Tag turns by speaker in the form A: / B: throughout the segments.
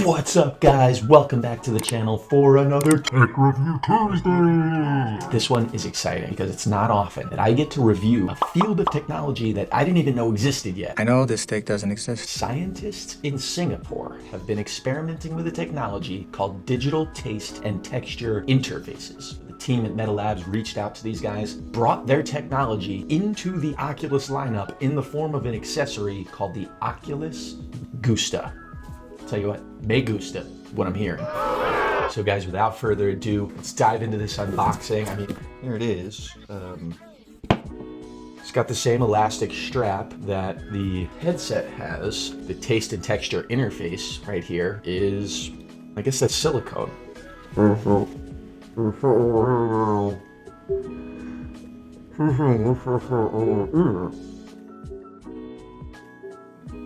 A: What's up, guys? Welcome back to the channel for another Tech Review Tuesday. This one is exciting because it's not often that I get to review a field of technology that I didn't even know existed yet.
B: I know this steak doesn't exist.
A: Scientists in Singapore have been experimenting with a technology called digital taste and texture interfaces. The team at Meta Labs reached out to these guys, brought their technology into the Oculus lineup in the form of an accessory called the Oculus Gusta. Tell you what, me gusta, what I'm hearing. So guys, without further ado, let's dive into this unboxing. I mean, here it is. It's got the same elastic strap that the headset has. The taste and texture interface right here is, I guess that's silicone.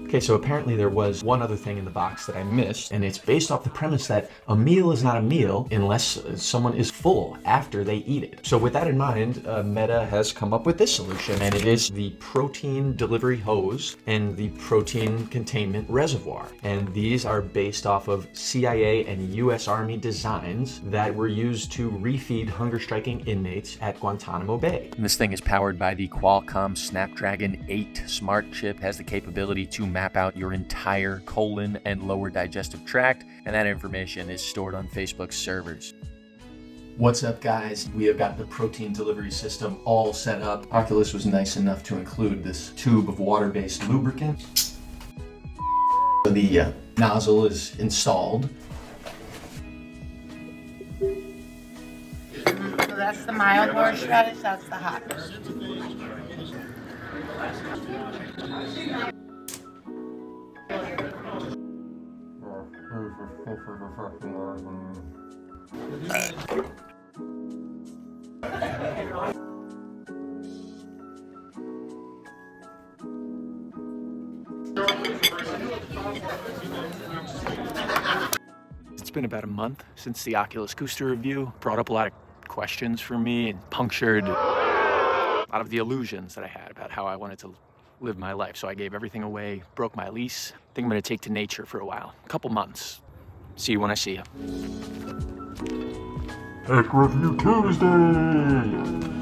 A: Okay, so apparently there was one other thing in the box that I missed, and it's based off the premise that a meal is not a meal unless someone is full after they eat it. So with that in mind, Meta has come up with this solution, and it is the protein delivery hose and the protein containment reservoir. And these are based off of CIA and US Army designs that were used to refeed hunger-striking inmates at Guantanamo Bay.
C: And this thing is powered by the Qualcomm Snapdragon 8 smart chip, has the capability to map out your entire colon and lower digestive tract, and that information is stored on Facebook's servers.
A: What's up, guys? We have got the protein delivery system all set up. Oculus was nice enough to include this tube of water-based lubricant. The nozzle is installed.
D: So that's the mild horseradish, that's the hot.
C: It's been about a month since the Oculus Gusta review. Brought up a lot of questions for me and punctured a lot of the illusions that I had about how I wanted to live my life. So I gave everything away, broke my lease. I think I'm gonna take to nature for a while, a couple months. See you when I see you.
A: Tech Review Tuesday!